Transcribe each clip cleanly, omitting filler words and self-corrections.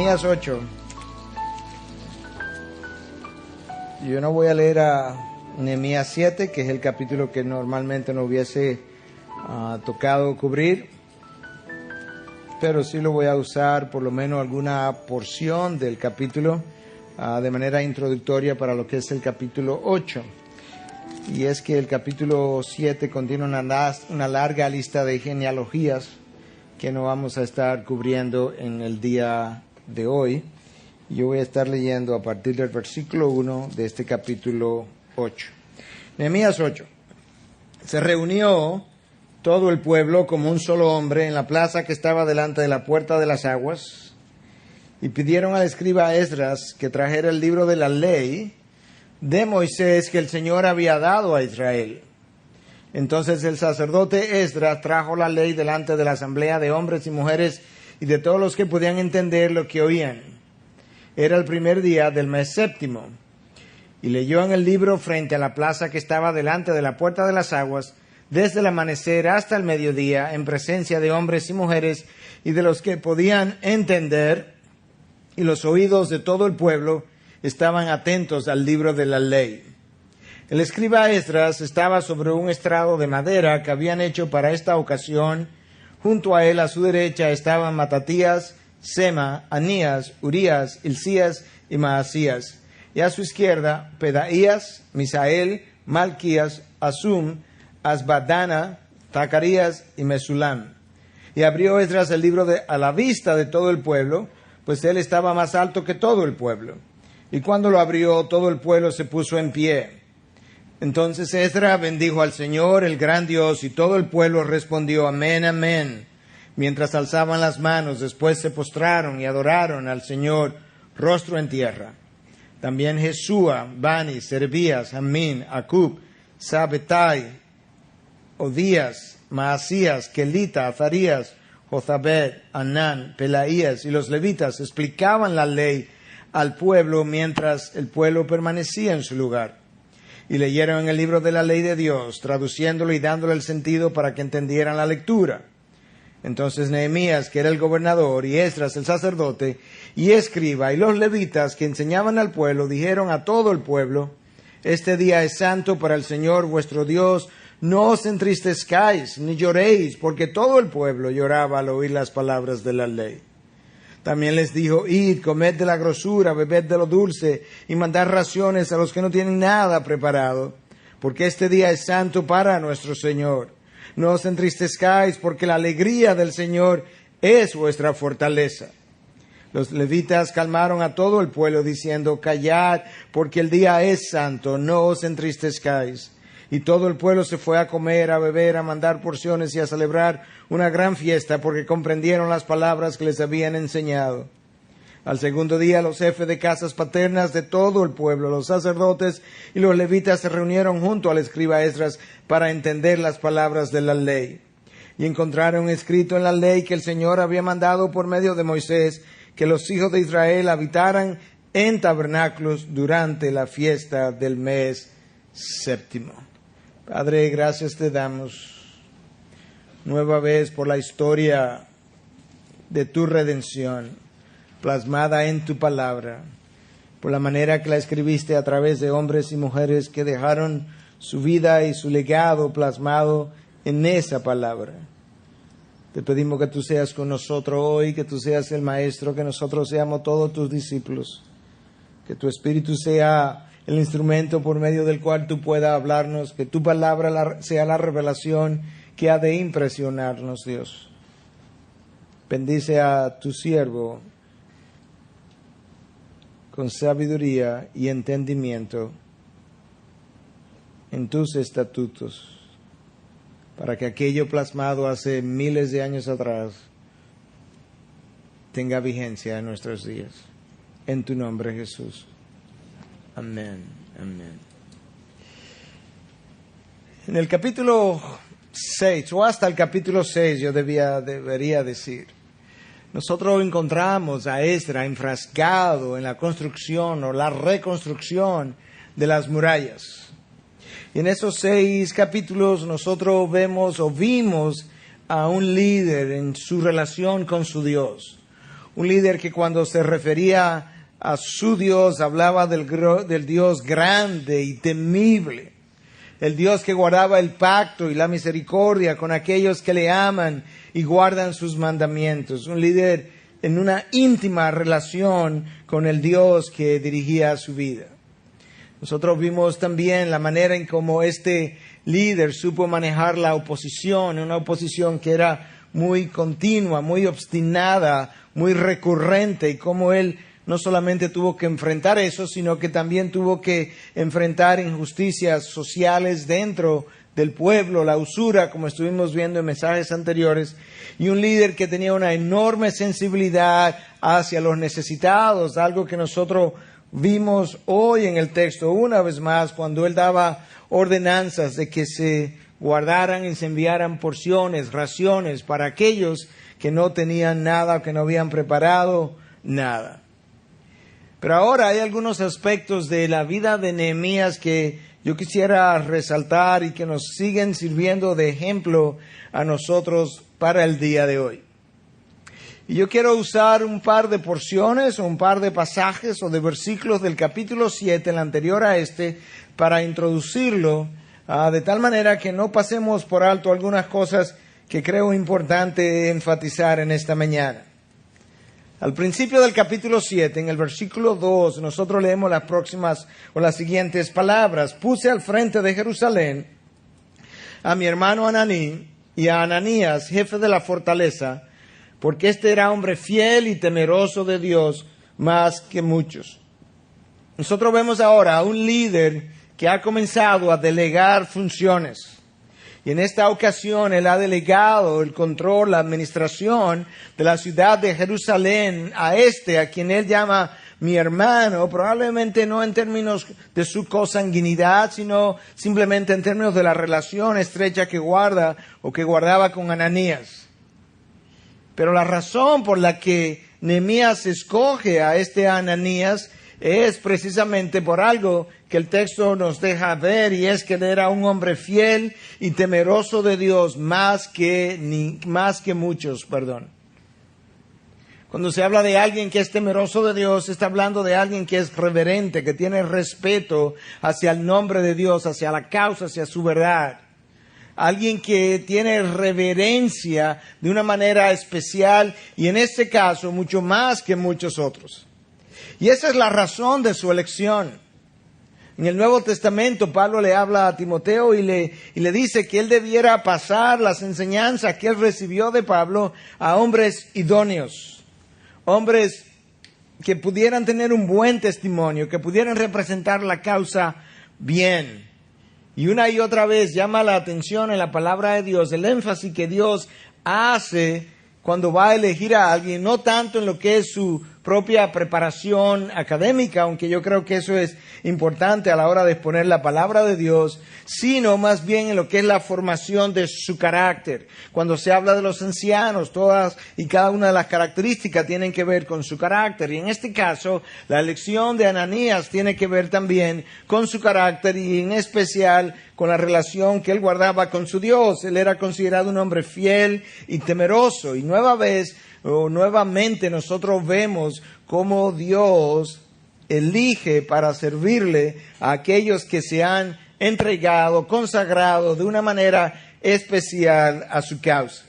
Nehemías 8. Yo no voy a leer a Nehemías 7, que es el capítulo que normalmente no hubiese tocado cubrir, pero sí lo voy a usar por lo menos alguna porción del capítulo de manera introductoria para lo que es el capítulo 8. Y es que el capítulo 7 contiene una larga lista de genealogías que no vamos a estar cubriendo en el día de hoy. Yo voy a estar leyendo a partir del versículo 1 de este capítulo 8. Nehemías 8. Se reunió todo el pueblo como un solo hombre en la plaza que estaba delante de la puerta de las aguas, y pidieron al escriba Esdras que trajera el libro de la ley de Moisés que el Señor había dado a Israel. Entonces el sacerdote Esdras trajo la ley delante de la asamblea de hombres y mujeres y de todos los que podían entender lo que oían. Era el primer día del mes séptimo, y leyó en el libro frente a la plaza que estaba delante de la puerta de las aguas, desde el amanecer hasta el mediodía, en presencia de hombres y mujeres y de los que podían entender, y los oídos de todo el pueblo estaban atentos al libro de la ley. El escriba Esdras estaba sobre un estrado de madera que habían hecho para esta ocasión. Junto a él, a su derecha, estaban Matatías, Sema, Anías, Urías, Hilcías y Maasías. Y a su izquierda, Pedaías, Misael, Malquías, Asum, Asbadana, Zacarías y Mesulam. Y abrió Esdras el libro a la vista de todo el pueblo, pues él estaba más alto que todo el pueblo. Y cuando lo abrió, todo el pueblo se puso en pie. Entonces Esdras bendijo al Señor, el gran Dios, y todo el pueblo respondió amén, amén, mientras alzaban las manos. Después se postraron y adoraron al Señor, rostro en tierra. También Jesúa, Bani, Servías, Amín, Acub, Sabetai, Odías, Maasías, Kelita, Azarías, Jozabed, Anán, Pelaías y los levitas explicaban la ley al pueblo mientras el pueblo permanecía en su lugar. Y leyeron en el libro de la ley de Dios, traduciéndolo y dándole el sentido para que entendieran la lectura. Entonces Nehemías, que era el gobernador, y Esdras, el sacerdote, y escriba, y los levitas que enseñaban al pueblo, dijeron a todo el pueblo: este día es santo para el Señor vuestro Dios. No os entristezcáis, ni lloréis, porque todo el pueblo lloraba al oír las palabras de la ley. También les dijo: id, comed de la grosura, bebed de lo dulce, y mandad raciones a los que no tienen nada preparado, porque este día es santo para nuestro Señor. No os entristezcáis, porque la alegría del Señor es vuestra fortaleza. Los levitas calmaron a todo el pueblo, diciendo: callad, porque el día es santo, no os entristezcáis. Y todo el pueblo se fue a comer, a beber, a mandar porciones y a celebrar una gran fiesta, porque comprendieron las palabras que les habían enseñado. Al segundo día, los jefes de casas paternas de todo el pueblo, los sacerdotes y los levitas se reunieron junto al escriba Esdras para entender las palabras de la ley. Y encontraron escrito en la ley que el Señor había mandado por medio de Moisés que los hijos de Israel habitaran en tabernáculos durante la fiesta del mes séptimo. Padre, gracias te damos nueva vez por la historia de tu redención plasmada en tu palabra, por la manera que la escribiste a través de hombres y mujeres que dejaron su vida y su legado plasmado en esa palabra. Te pedimos que tú seas con nosotros hoy, que tú seas el maestro, que nosotros seamos todos tus discípulos, que tu Espíritu sea el instrumento por medio del cual tú puedas hablarnos, que tu palabra sea la revelación que ha de impresionarnos, Dios. Bendice a tu siervo con sabiduría y entendimiento en tus estatutos, para que aquello plasmado hace miles de años atrás tenga vigencia en nuestros días. En tu nombre, Jesús. Amén, amén. En el capítulo 6, o hasta el capítulo 6, yo debería decir, nosotros encontramos a Esdras enfrascado en la construcción o la reconstrucción de las murallas. Y en esos 6 capítulos nosotros vimos a un líder en su relación con su Dios. un líder que cuando se refería a su Dios hablaba del Dios grande y temible, el Dios que guardaba el pacto y la misericordia con aquellos que le aman y guardan sus mandamientos, un líder en una íntima relación con el Dios que dirigía su vida. Nosotros vimos también la manera en cómo este líder supo manejar la oposición, una oposición que era muy continua, muy obstinada, muy recurrente, y cómo él no solamente tuvo que enfrentar eso, sino que también tuvo que enfrentar injusticias sociales dentro del pueblo, la usura, como estuvimos viendo en mensajes anteriores, y un líder que tenía una enorme sensibilidad hacia los necesitados, algo que nosotros vimos hoy en el texto una vez más, cuando él daba ordenanzas de que se guardaran y se enviaran porciones, raciones para aquellos que no tenían nada, que no habían preparado nada. Pero ahora hay algunos aspectos de la vida de Nehemías que yo quisiera resaltar y que nos siguen sirviendo de ejemplo a nosotros para el día de hoy. Y yo quiero usar un par de porciones o un par de pasajes o de versículos del capítulo 7, el anterior a este, para introducirlo de tal manera que no pasemos por alto algunas cosas que creo importante enfatizar en esta mañana. Al principio del capítulo 7, en el versículo 2, nosotros leemos las próximas o las siguientes palabras. Puse al frente de Jerusalén a mi hermano Ananí y a Ananías, jefe de la fortaleza, porque este era hombre fiel y temeroso de Dios más que muchos. Nosotros vemos ahora a un líder que ha comenzado a delegar funciones. Y en esta ocasión él ha delegado el control, la administración de la ciudad de Jerusalén a quien él llama mi hermano, probablemente no en términos de su consanguinidad, sino simplemente en términos de la relación estrecha que guarda o que guardaba con Ananías. Pero la razón por la que Nehemías escoge a Ananías es precisamente por algo que el texto nos deja ver, y es que él era un hombre fiel y temeroso de Dios más que muchos. Cuando se habla de alguien que es temeroso de Dios, se está hablando de alguien que es reverente, que tiene respeto hacia el nombre de Dios, hacia la causa, hacia su verdad. Alguien que tiene reverencia de una manera especial y en este caso mucho más que muchos otros. Y esa es la razón de su elección. En el Nuevo Testamento Pablo le habla a Timoteo y le dice que él debiera pasar las enseñanzas que él recibió de Pablo a hombres idóneos, hombres que pudieran tener un buen testimonio, que pudieran representar la causa bien. Y una y otra vez llama la atención en la palabra de Dios el énfasis que Dios hace cuando va a elegir a alguien, no tanto en lo que es su propia preparación académica, aunque yo creo que eso es importante a la hora de exponer la palabra de Dios, sino más bien en lo que es la formación de su carácter. Cuando se habla de los ancianos, todas y cada una de las características tienen que ver con su carácter. Y en este caso, la elección de Ananías tiene que ver también con su carácter y en especial con la relación que él guardaba con su Dios. Él era considerado un hombre fiel y temeroso. Y nuevamente nosotros vemos cómo Dios elige para servirle a aquellos que se han entregado, consagrado de una manera especial a su causa.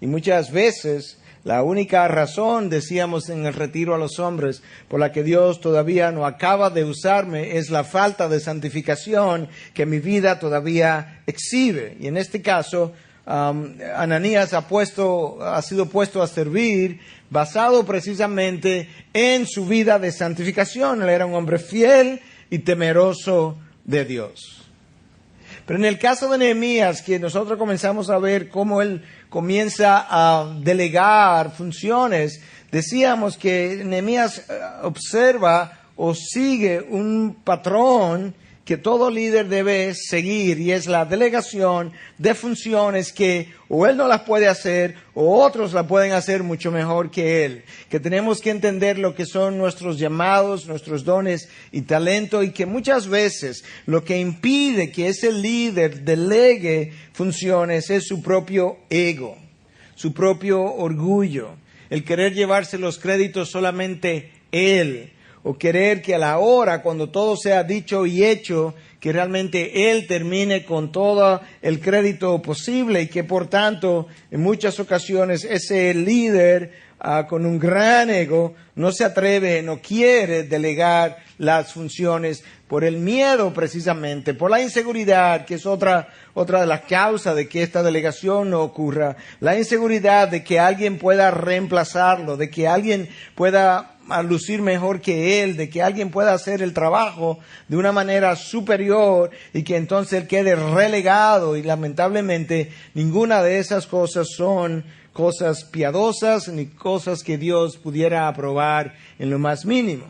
Y muchas veces la única razón, decíamos en el retiro a los hombres, por la que Dios todavía no acaba de usarme es la falta de santificación que mi vida todavía exhibe. Y en este caso, Ananías ha sido puesto a servir basado precisamente en su vida de santificación. Él era un hombre fiel y temeroso de Dios. Pero en el caso de Nehemías, que nosotros comenzamos a ver cómo él comienza a delegar funciones, decíamos que Nehemías observa o sigue un patrón que todo líder debe seguir, y es la delegación de funciones que o él no las puede hacer o otros la pueden hacer mucho mejor que él. Que tenemos que entender lo que son nuestros llamados, nuestros dones y talento, y que muchas veces lo que impide que ese líder delegue funciones es su propio ego, su propio orgullo. el querer llevarse los créditos solamente él, o querer que a la hora, cuando todo sea dicho y hecho, que realmente él termine con todo el crédito posible y que por tanto en muchas ocasiones ese líder con un gran ego no se atreve, no quiere delegar las funciones por el miedo precisamente, por la inseguridad, que es otra de las causas de que esta delegación no ocurra, la inseguridad de que alguien pueda reemplazarlo, de que alguien pueda lucir mejor que él, de que alguien pueda hacer el trabajo de una manera superior y que entonces él quede relegado, y lamentablemente ninguna de esas cosas son cosas piadosas ni cosas que Dios pudiera aprobar en lo más mínimo.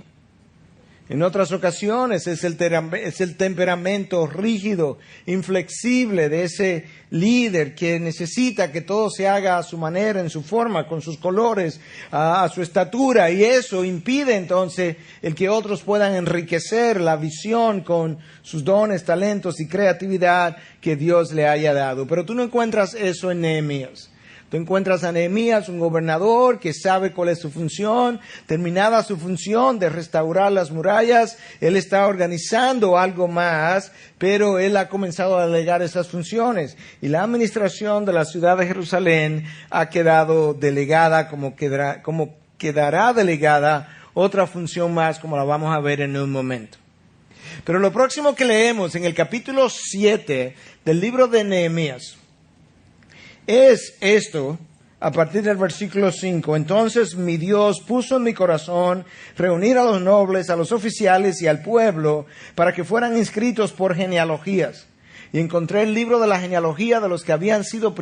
En otras ocasiones es el temperamento rígido, inflexible de ese líder que necesita que todo se haga a su manera, en su forma, con sus colores, a su estatura, y eso impide entonces el que otros puedan enriquecer la visión con sus dones, talentos y creatividad que Dios le haya dado. Pero tú no encuentras eso en Nehemías. Tú encuentras a Nehemías, un gobernador que sabe cuál es su función. Terminada su función de restaurar las murallas, él está organizando algo más, pero él ha comenzado a delegar esas funciones. Y la administración de la ciudad de Jerusalén ha quedado delegada, como quedará delegada otra función más, como la vamos a ver en un momento. Pero lo próximo que leemos en el capítulo 7 del libro de Nehemías es esto, a partir del versículo 5. Entonces mi Dios puso en mi corazón reunir a los nobles, a los oficiales y al pueblo para que fueran inscritos por genealogías. Y encontré el libro de la genealogía de los que habían sido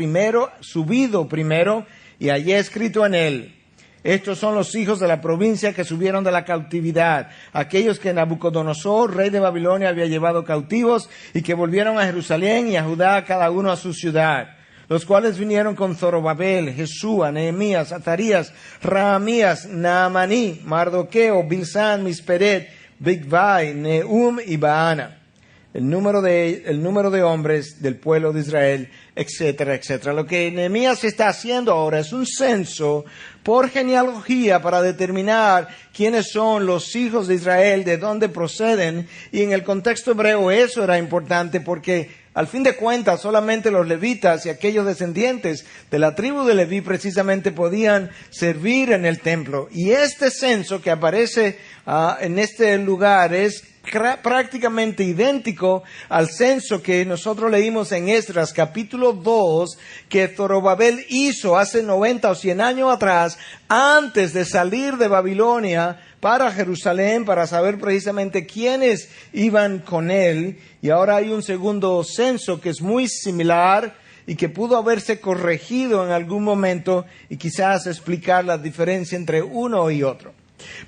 subido primero, y hallé escrito en él: estos son los hijos de la provincia que subieron de la cautividad, aquellos que Nabucodonosor, rey de Babilonia, había llevado cautivos y que volvieron a Jerusalén y a Judá, cada uno a su ciudad. Los cuales vinieron con Zorobabel, Jesúa, Nehemías, Azarías, Raamías, Naamaní, Mardoqueo, Bilsán, Misperet, Bigvai, Nehum y Baana. El número de hombres del pueblo de Israel, etcétera, etcétera. Lo que Nehemías está haciendo ahora es un censo por genealogía para determinar quiénes son los hijos de Israel, de dónde proceden. Y en el contexto hebreo eso era importante porque al fin de cuentas solamente los levitas y aquellos descendientes de la tribu de Leví precisamente podían servir en el templo. Y este censo que aparece en este lugar es prácticamente idéntico al censo que nosotros leímos en Esdras capítulo 2 que Zorobabel hizo hace 90 o 100 años atrás, antes de salir de Babilonia para Jerusalén, para saber precisamente quiénes iban con él. Y ahora hay un segundo censo que es muy similar y que pudo haberse corregido en algún momento y quizás explicar la diferencia entre uno y otro.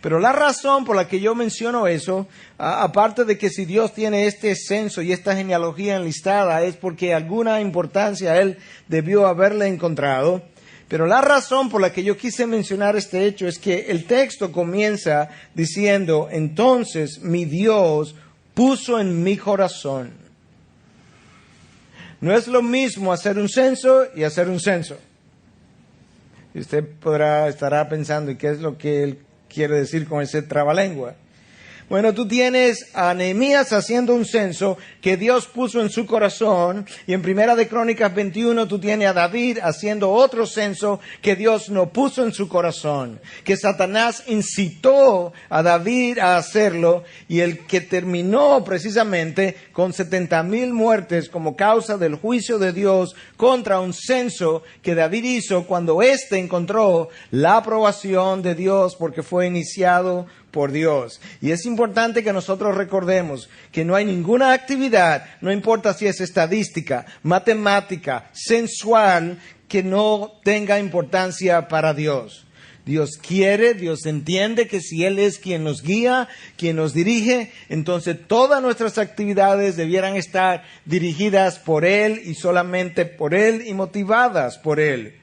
Pero la razón por la que yo menciono eso, aparte de que si Dios tiene este censo y esta genealogía enlistada, es porque alguna importancia Él debió haberle encontrado. Pero la razón por la que yo quise mencionar este hecho es que el texto comienza diciendo: entonces mi Dios puso en mi corazón. No es lo mismo hacer un censo y hacer un censo. Y usted estará pensando, ¿y qué es lo que Él quiere decir con ese trabalengua? Bueno, tú tienes a Nehemías haciendo un censo que Dios puso en su corazón, y en Primera de Crónicas 21 tú tienes a David haciendo otro censo que Dios no puso en su corazón, que Satanás incitó a David a hacerlo, y el que terminó precisamente con 70,000 muertes como causa del juicio de Dios contra un censo que David hizo cuando éste encontró la aprobación de Dios porque fue iniciado por Dios. Y es importante que nosotros recordemos que no hay ninguna actividad, no importa si es estadística, matemática, sensual, que no tenga importancia para Dios. Dios quiere, Dios entiende que si Él es quien nos guía, quien nos dirige, entonces todas nuestras actividades debieran estar dirigidas por Él y solamente por Él y motivadas por Él.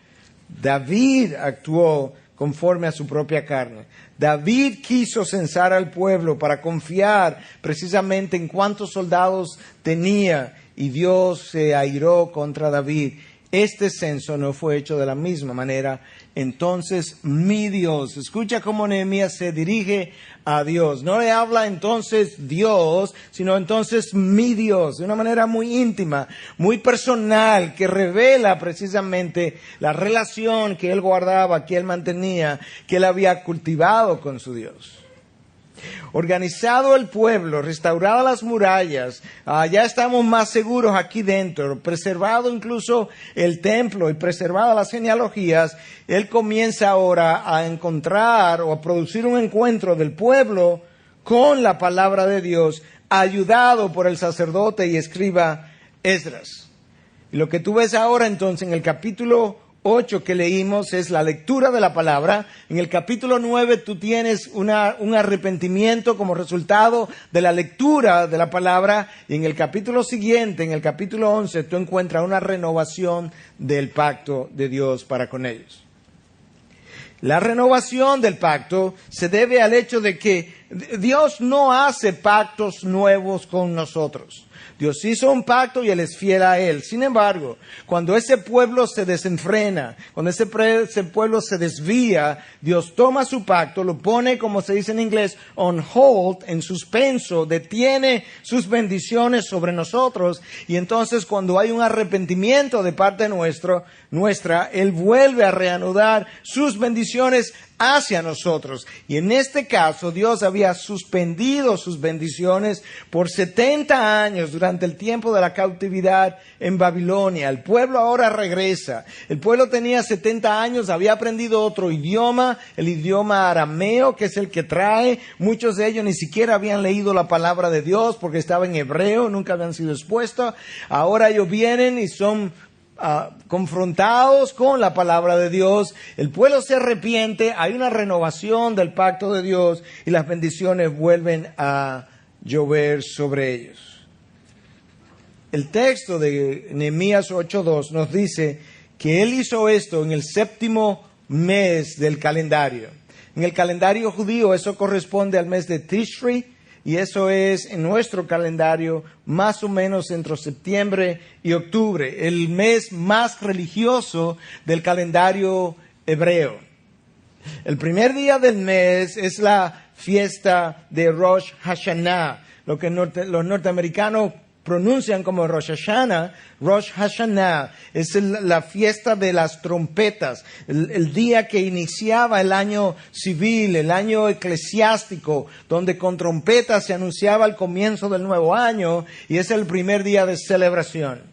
David actuó conforme a su propia carne. David quiso censar al pueblo para confiar precisamente en cuántos soldados tenía, y Dios se airó contra David. este censo no fue hecho de la misma manera. Entonces mi Dios, escucha cómo Nehemías se dirige a Dios. No le habla entonces Dios, sino entonces mi Dios, de una manera muy íntima, muy personal, que revela precisamente la relación que él guardaba, que él mantenía, que él había cultivado con su Dios. Organizado el pueblo, restauradas las murallas, ya estamos más seguros aquí dentro, preservado incluso el templo y preservadas las genealogías, él comienza ahora a encontrar o a producir un encuentro del pueblo con la palabra de Dios, ayudado por el sacerdote y escriba Esdras. Y lo que tú ves ahora entonces en el capítulo 8 que leímos es la lectura de la palabra. En el capítulo 9 tú tienes un arrepentimiento como resultado de la lectura de la palabra. Y en el capítulo siguiente, en el capítulo 11, tú encuentras una renovación del pacto de Dios para con ellos. La renovación del pacto se debe al hecho de que Dios no hace pactos nuevos con nosotros. Dios hizo un pacto y Él es fiel a Él. Sin embargo, cuando ese pueblo se desenfrena, cuando ese pueblo se desvía, Dios toma su pacto, lo pone, como se dice en inglés, on hold, en suspenso, detiene sus bendiciones sobre nosotros. Y entonces cuando hay un arrepentimiento de parte nuestra, Él vuelve a reanudar sus bendiciones hacia nosotros. Y en este caso, Dios había suspendido sus bendiciones por 70 años durante el tiempo de la cautividad en Babilonia. El pueblo ahora regresa. El pueblo tenía 70 años, había aprendido otro idioma, el idioma arameo, que es el que trae. Muchos de ellos ni siquiera habían leído la palabra de Dios porque estaba en hebreo, nunca habían sido expuestos. Ahora ellos vienen y son confrontados con la palabra de Dios. El pueblo se arrepiente, hay una renovación del pacto de Dios y las bendiciones vuelven a llover sobre ellos. El texto de Nehemías 8:2 nos dice que él hizo esto en el 7º mes del calendario. En el calendario judío eso corresponde al mes de Tishri, y eso es en nuestro calendario más o menos entre septiembre y octubre, el mes más religioso del calendario hebreo. El primer día del mes es la fiesta de Rosh Hashanah, lo que los norteamericanos pronuncian como Rosh Hashanah. Rosh Hashanah es la fiesta de las trompetas, el día que iniciaba el año civil, el año eclesiástico, donde con trompetas se anunciaba el comienzo del nuevo año, y es el primer día de celebración.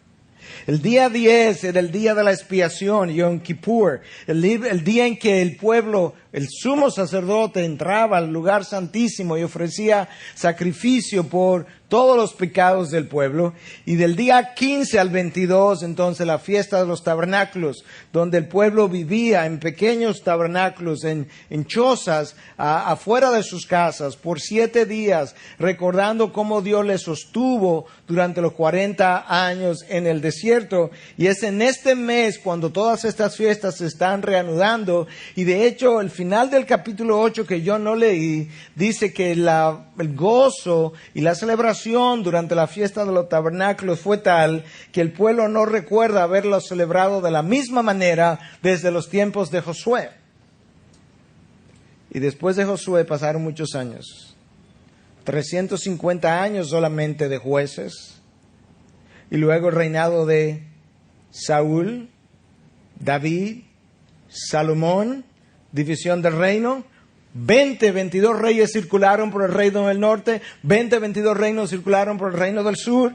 El día 10 era el día de la expiación, Yom Kippur, el día en que el pueblo, el sumo sacerdote, entraba al lugar santísimo y ofrecía sacrificio por todos los pecados del pueblo. Y del día 15 al 22, entonces, la fiesta de los tabernáculos, donde el pueblo vivía en pequeños tabernáculos, en chozas, afuera de sus casas, por 7 días, recordando cómo Dios les sostuvo durante los 40 años en el desierto. Y es en este mes cuando todas estas fiestas se están reanudando. Y de hecho, el final del capítulo 8, que yo no leí, dice que el gozo y la celebración durante la fiesta de los tabernáculos fue tal que el pueblo no recuerda haberlo celebrado de la misma manera desde los tiempos de Josué. Y después de Josué pasaron muchos años, 350 años solamente de jueces, y luego el reinado de Saúl, David, Salomón, división del reino. 22 reyes circularon por el reino del norte, 22 reinos circularon por el reino del sur.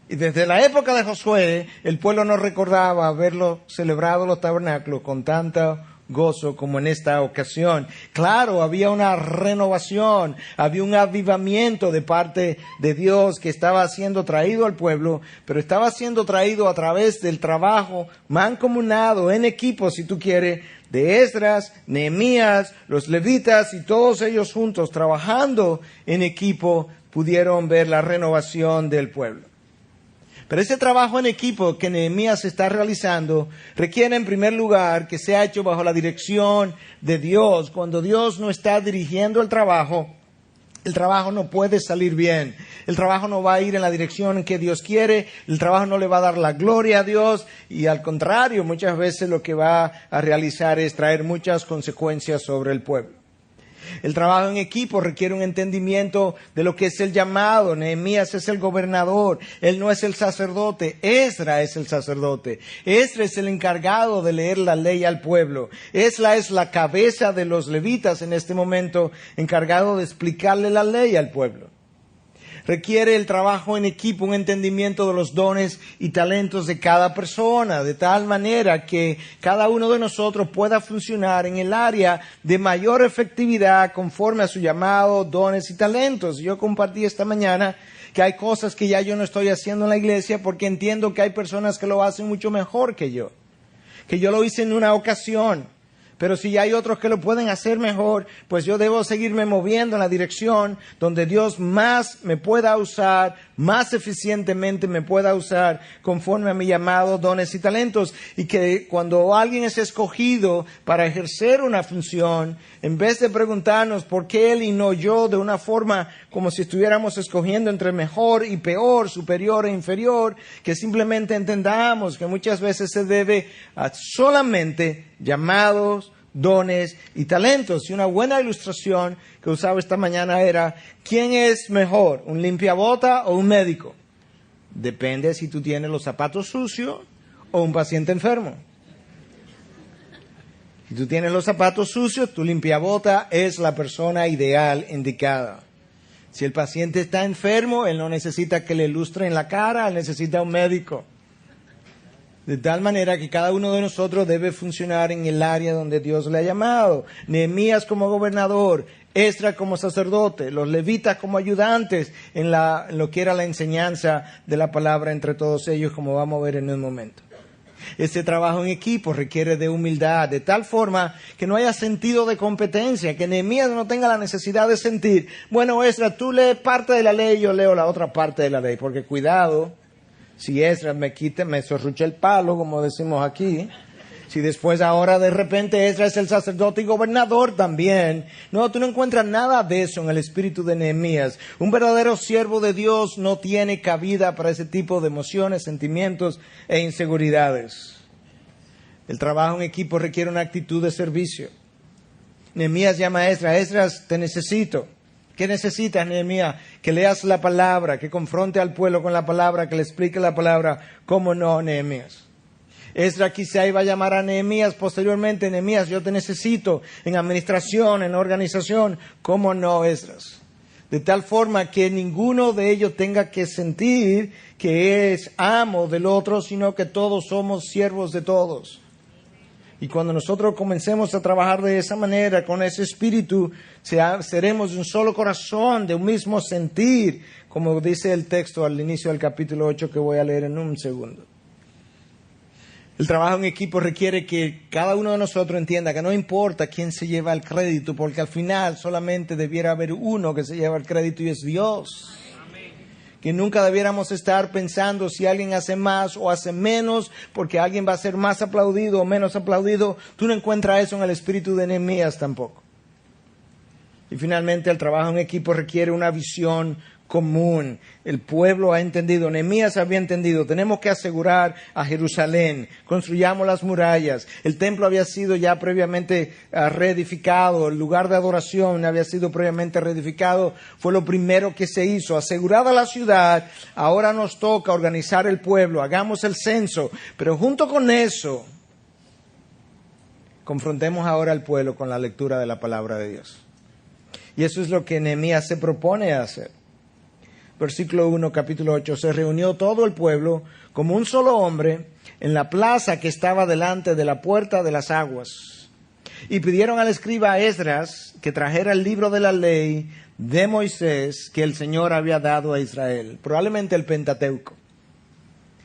Y desde la época de Josué, el pueblo no recordaba haberlo celebrado los tabernáculos con tanto gozo como en esta ocasión. Claro, había una renovación, había un avivamiento de parte de Dios que estaba siendo traído al pueblo, pero estaba siendo traído a través del trabajo mancomunado en equipo, si tú quieres, de Esdras, Nehemías, los levitas, y todos ellos juntos trabajando en equipo pudieron ver la renovación del pueblo. Pero ese trabajo en equipo que Nehemías está realizando requiere en primer lugar que sea hecho bajo la dirección de Dios. Cuando Dios no está dirigiendo el trabajo, el trabajo no puede salir bien. El trabajo no va a ir en la dirección en que Dios quiere. El trabajo no le va a dar la gloria a Dios. Y al contrario, muchas veces lo que va a realizar es traer muchas consecuencias sobre el pueblo. El trabajo en equipo requiere un entendimiento de lo que es el llamado. Nehemías es el gobernador, él no es el sacerdote, Esdras es el sacerdote. Esdras es el encargado de leer la ley al pueblo. Esdras es la cabeza de los levitas en este momento, encargado de explicarle la ley al pueblo. Requiere el trabajo en equipo, un entendimiento de los dones y talentos de cada persona, de tal manera que cada uno de nosotros pueda funcionar en el área de mayor efectividad conforme a su llamado, dones y talentos. Yo compartí esta mañana que hay cosas que ya yo no estoy haciendo en la iglesia porque entiendo que hay personas que lo hacen mucho mejor que yo lo hice en una ocasión. Pero si hay otros que lo pueden hacer mejor, pues yo debo seguirme moviendo en la dirección donde Dios más me pueda usar, más eficientemente me pueda usar conforme a mi llamado, dones y talentos. Y que cuando alguien es escogido para ejercer una función, en vez de preguntarnos por qué él y no yo, de una forma como si estuviéramos escogiendo entre mejor y peor, superior e inferior, que simplemente entendamos que muchas veces se debe a solamente llamados, dones y talentos. Y una buena ilustración que usaba esta mañana era, ¿quién es mejor, un limpiabota o un médico? Depende si tú tienes los zapatos sucios o un paciente enfermo. Si tú tienes los zapatos sucios, tu limpiabota es la persona ideal, indicada. Si el paciente está enfermo, él no necesita que le ilustren la cara, él necesita un médico. De tal manera que cada uno de nosotros debe funcionar en el área donde Dios le ha llamado. Nehemías como gobernador, Esdras como sacerdote, los levitas como ayudantes en lo que era la enseñanza de la palabra entre todos ellos, como vamos a ver en un momento. Este trabajo en equipo requiere de humildad, de tal forma que no haya sentido de competencia, que Nehemías no tenga la necesidad de sentir, bueno, Esdras, tú lees parte de la ley, yo leo la otra parte de la ley, porque cuidado. Si Esdras me zorrucha el palo, como decimos aquí. Si después ahora de repente Esdras es el sacerdote y gobernador también. No, tú no encuentras nada de eso en el espíritu de Nehemías. Un verdadero siervo de Dios no tiene cabida para ese tipo de emociones, sentimientos e inseguridades. El trabajo en equipo requiere una actitud de servicio. Nehemías llama a Esdras, Esdras, te necesito. ¿Qué necesitas, Nehemías? Que leas la palabra, que confronte al pueblo con la palabra, que le explique la palabra. ¿Cómo no, Nehemías? Esdras quizá iba a llamar a Nehemías posteriormente, Nehemías, yo te necesito en administración, en organización. ¿Cómo no, Esdras? De tal forma que ninguno de ellos tenga que sentir que es amo del otro, sino que todos somos siervos de todos. Y cuando nosotros comencemos a trabajar de esa manera, con ese espíritu, seremos de un solo corazón, de un mismo sentir, como dice el texto al inicio del capítulo 8 que voy a leer en un segundo. El trabajo en equipo requiere que cada uno de nosotros entienda que no importa quién se lleva el crédito, porque al final solamente debiera haber uno que se lleva el crédito y es Dios. Que nunca debiéramos estar pensando si alguien hace más o hace menos, porque alguien va a ser más aplaudido o menos aplaudido. Tú no encuentras eso en el espíritu de Nehemías tampoco. Y finalmente el trabajo en equipo requiere una visión común. El pueblo ha entendido, Nehemías había entendido, tenemos que asegurar a Jerusalén, construyamos las murallas. El templo había sido ya previamente reedificado, el lugar de adoración había sido previamente reedificado, fue lo primero que se hizo. Asegurada la ciudad, ahora nos toca organizar el pueblo, hagamos el censo, pero junto con eso, confrontemos ahora al pueblo con la lectura de la palabra de Dios. Y eso es lo que Nehemías se propone hacer. Versículo 1, capítulo 8, se reunió todo el pueblo como un solo hombre en la plaza que estaba delante de la puerta de las aguas. Y pidieron al escriba Esdras que trajera el libro de la ley de Moisés que el Señor había dado a Israel. Probablemente el Pentateuco.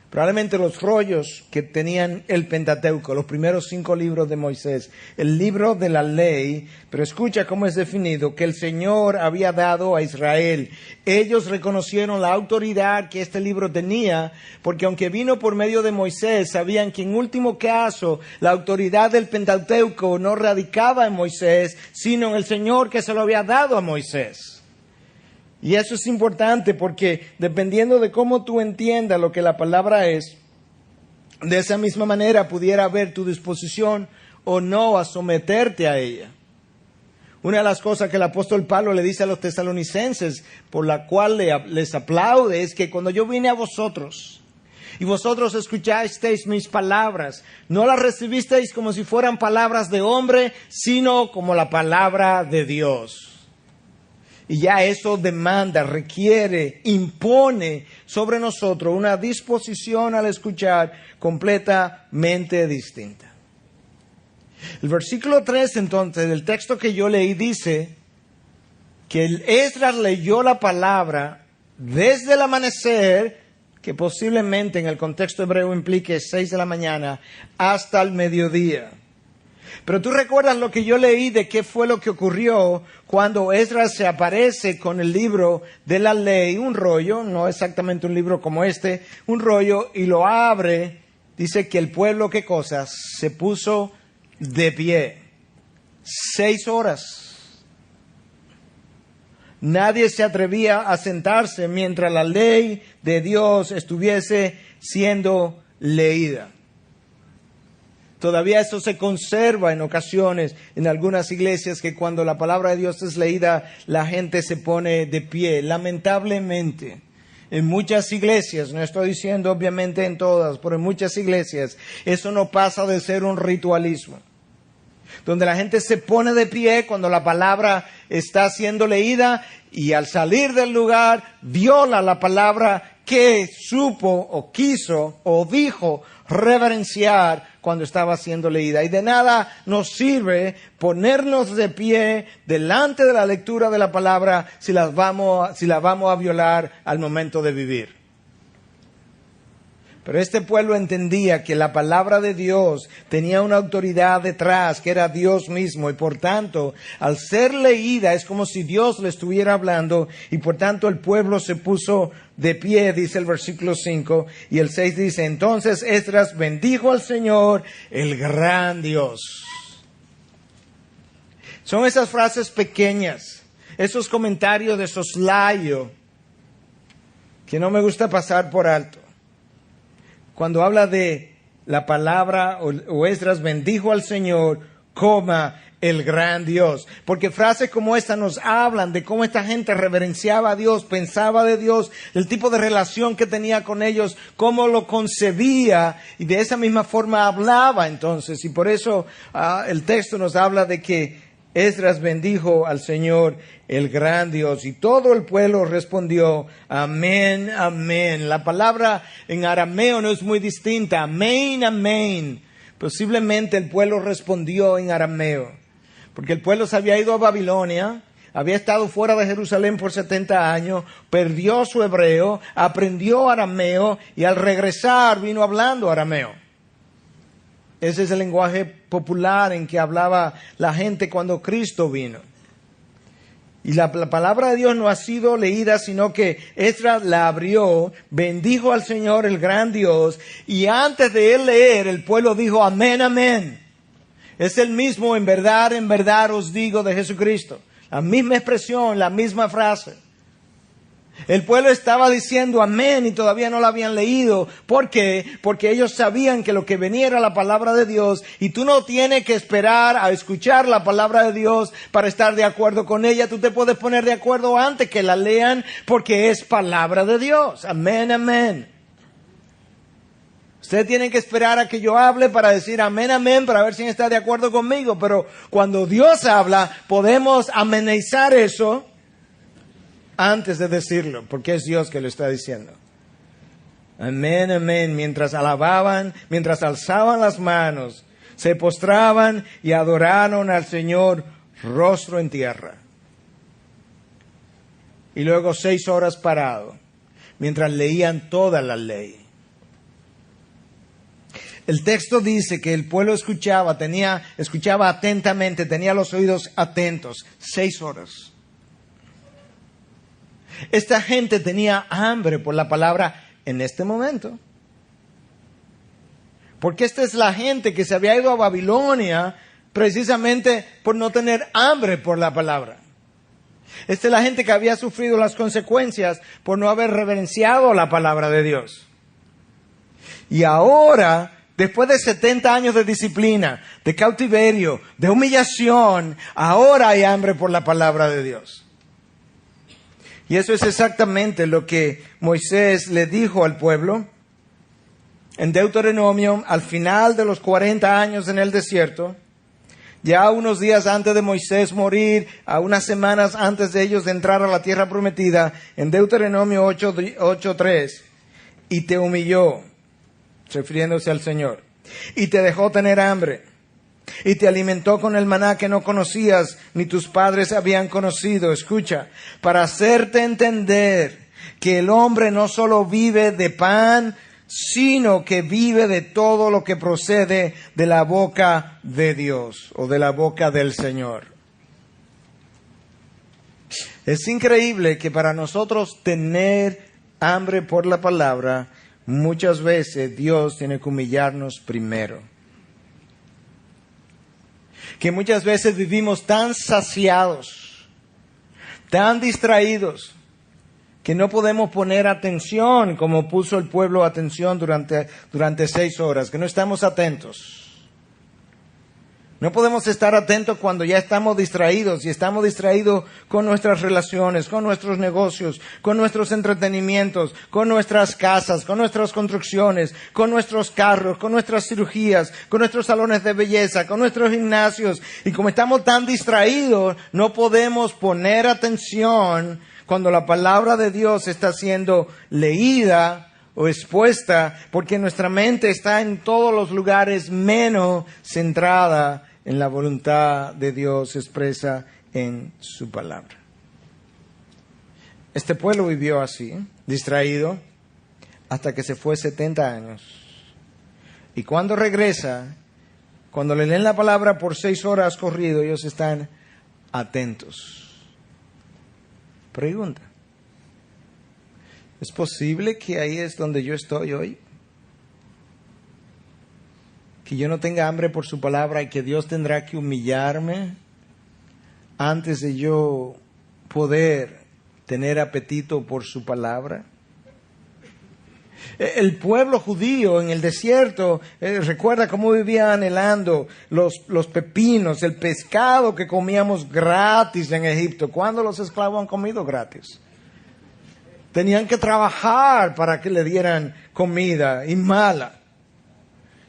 Probablemente los rollos que tenían el Pentateuco, los primeros 5 libros de Moisés, el libro de la ley, pero escucha cómo es definido, que el Señor había dado a Israel. Ellos reconocieron la autoridad que este libro tenía, porque aunque vino por medio de Moisés, sabían que en último caso la autoridad del Pentateuco no radicaba en Moisés, sino en el Señor que se lo había dado a Moisés. Y eso es importante porque dependiendo de cómo tú entiendas lo que la palabra es, de esa misma manera pudiera haber tu disposición o no a someterte a ella. Una de las cosas que el apóstol Pablo le dice a los tesalonicenses, por la cual les aplaude, es que cuando yo vine a vosotros y vosotros escuchasteis mis palabras, no las recibisteis como si fueran palabras de hombre, sino como la palabra de Dios. Y ya eso demanda, requiere, impone sobre nosotros una disposición al escuchar completamente distinta. El versículo 3 entonces del texto que yo leí dice que Esdras leyó la palabra desde el amanecer, que posiblemente en el contexto hebreo implique 6 de la mañana, hasta el mediodía. Pero tú recuerdas lo que yo leí de qué fue lo que ocurrió cuando Esdras se aparece con el libro de la ley, un rollo, no exactamente un libro como este, un rollo, y lo abre. Dice que el pueblo, ¿qué cosa? Se puso de pie. 6 horas. Nadie se atrevía a sentarse mientras la ley de Dios estuviese siendo leída. Todavía eso se conserva en ocasiones en algunas iglesias, que cuando la palabra de Dios es leída, la gente se pone de pie. Lamentablemente, en muchas iglesias, no estoy diciendo obviamente en todas, pero en muchas iglesias, eso no pasa de ser un ritualismo, donde la gente se pone de pie cuando la palabra está siendo leída y al salir del lugar viola la palabra que supo o quiso o dijo reverenciar cuando estaba siendo leída. Y de nada nos sirve ponernos de pie delante de la lectura de la palabra si la vamos a violar al momento de vivir. Pero este pueblo entendía que la palabra de Dios tenía una autoridad detrás, que era Dios mismo, y por tanto, al ser leída, es como si Dios le estuviera hablando, y por tanto el pueblo se puso de pie, dice el versículo 5, y el 6 dice, entonces Esdras bendijo al Señor, el gran Dios. Son esas frases pequeñas, esos comentarios de soslayo, que no me gusta pasar por alto. Cuando habla de la palabra o Esdras bendijo al Señor, el gran Dios. Porque frases como esta nos hablan de cómo esta gente reverenciaba a Dios, pensaba de Dios, el tipo de relación que tenía con ellos, cómo lo concebía y de esa misma forma hablaba entonces. Y por eso el texto nos habla de que Esdras bendijo al Señor, el gran Dios, y todo el pueblo respondió, amén, amén. La palabra en arameo no es muy distinta, amén, amén. Posiblemente el pueblo respondió en arameo, porque el pueblo se había ido a Babilonia, había estado fuera de Jerusalén por 70 años, perdió su hebreo, aprendió arameo, y al regresar vino hablando arameo. Ese es el lenguaje popular en que hablaba la gente cuando Cristo vino. Y la palabra de Dios no ha sido leída, sino que Esdras la abrió, bendijo al Señor, el gran Dios, y antes de él leer, el pueblo dijo, amén, amén. Es el mismo, en verdad os digo, de Jesucristo. La misma expresión, la misma frase. El pueblo estaba diciendo amén y todavía no la habían leído. ¿Por qué? Porque ellos sabían que lo que venía era la palabra de Dios, y tú no tienes que esperar a escuchar la palabra de Dios para estar de acuerdo con ella. Tú te puedes poner de acuerdo antes que la lean, porque es palabra de Dios. Amén, amén. Ustedes tienen que esperar a que yo hable para decir amén, amén, para ver si está de acuerdo conmigo. Pero cuando Dios habla, podemos amenizar eso antes de decirlo, porque es Dios que lo está diciendo. Amén, amén. Mientras alababan, mientras alzaban las manos, se postraban y adoraron al Señor rostro en tierra. Y luego 6 horas parado, mientras leían toda la ley. El texto dice que el pueblo escuchaba atentamente, tenía los oídos atentos. 6 horas. Esta gente tenía hambre por la palabra en este momento. Porque esta es la gente que se había ido a Babilonia precisamente por no tener hambre por la palabra. Esta es la gente que había sufrido las consecuencias por no haber reverenciado la palabra de Dios. Y ahora, después de 70 años de disciplina, de cautiverio, de humillación, ahora hay hambre por la palabra de Dios. Y eso es exactamente lo que Moisés le dijo al pueblo en Deuteronomio, al final de los 40 años en el desierto. Ya unos días antes de Moisés morir, a unas semanas antes de ellos de entrar a la tierra prometida, en Deuteronomio 8:3, y te humilló, refiriéndose al Señor, y te dejó tener hambre, y te alimentó con el maná que no conocías, ni tus padres habían conocido. Escucha, para hacerte entender que el hombre no solo vive de pan, sino que vive de todo lo que procede de la boca de Dios o de la boca del Señor. Es increíble que para nosotros tener hambre por la palabra, muchas veces Dios tiene que humillarnos primero. Que muchas veces vivimos tan saciados, tan distraídos, que no podemos poner atención como puso el pueblo atención durante 6 horas, que no estamos atentos. No podemos estar atentos cuando ya estamos distraídos, y estamos distraídos con nuestras relaciones, con nuestros negocios, con nuestros entretenimientos, con nuestras casas, con nuestras construcciones, con nuestros carros, con nuestras cirugías, con nuestros salones de belleza, con nuestros gimnasios. Y como estamos tan distraídos, no podemos poner atención cuando la palabra de Dios está siendo leída o expuesta, porque nuestra mente está en todos los lugares menos centrada en la voluntad de Dios expresa en su palabra. Este pueblo vivió así, distraído, hasta que se fue 70 años. Y cuando regresa, cuando le leen la palabra por 6 horas corrido, ellos están atentos. Pregunta, ¿es posible que ahí es donde yo estoy hoy? Que yo no tenga hambre por su palabra y que Dios tendrá que humillarme antes de yo poder tener apetito por su palabra. El pueblo judío en el desierto, recuerda cómo vivían anhelando los pepinos, el pescado que comíamos gratis en Egipto. ¿Cuándo los esclavos han comido gratis? Tenían que trabajar para que le dieran comida y mala.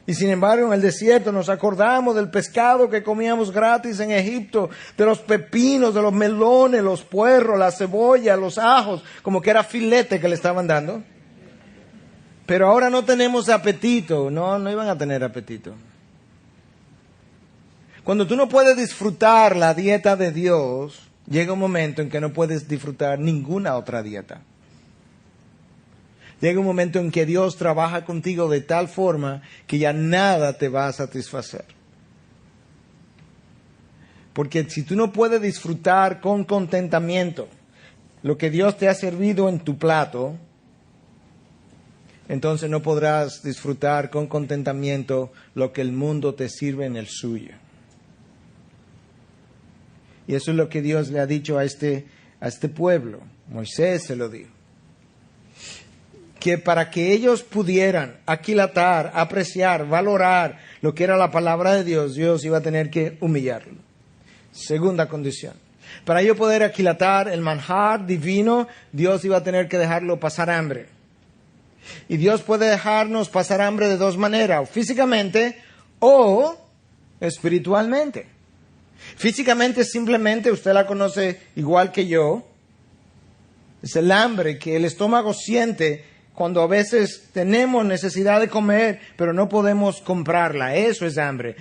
Y sin embargo, en el desierto nos acordamos del pescado que comíamos gratis en Egipto, de los pepinos, de los melones, los puerros, la cebolla, los ajos, como que era filete que le estaban dando. Pero ahora no tenemos apetito. No iban a tener apetito. Cuando tú no puedes disfrutar la dieta de Dios, llega un momento en que no puedes disfrutar ninguna otra dieta. Llega un momento en que Dios trabaja contigo de tal forma que ya nada te va a satisfacer. Porque si tú no puedes disfrutar con contentamiento lo que Dios te ha servido en tu plato, entonces no podrás disfrutar con contentamiento lo que el mundo te sirve en el suyo. Y eso es lo que Dios le ha dicho a este pueblo. Moisés se lo dijo. Que para que ellos pudieran aquilatar, apreciar, valorar lo que era la palabra de Dios, Dios iba a tener que humillarlo. Segunda condición. Para ellos poder aquilatar el manjar divino, Dios iba a tener que dejarlo pasar hambre. Y Dios puede dejarnos pasar hambre de 2 maneras, o físicamente o espiritualmente. Físicamente simplemente, usted la conoce igual que yo, es el hambre que el estómago siente cuando a veces tenemos necesidad de comer, pero no podemos comprarla. Eso es hambre.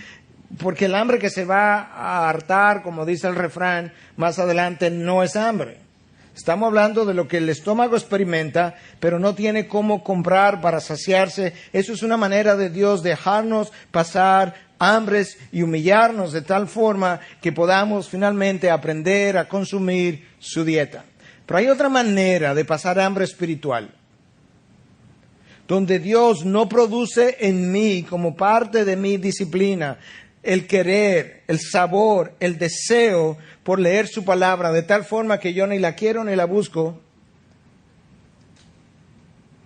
Porque el hambre que se va a hartar, como dice el refrán, más adelante no es hambre. Estamos hablando de lo que el estómago experimenta, pero no tiene cómo comprar para saciarse. Eso es una manera de Dios dejarnos pasar hambres y humillarnos de tal forma que podamos finalmente aprender a consumir su dieta. Pero hay otra manera de pasar hambre espiritual, donde Dios no produce en mí, como parte de mi disciplina, el querer, el sabor, el deseo por leer su palabra, de tal forma que yo ni la quiero ni la busco.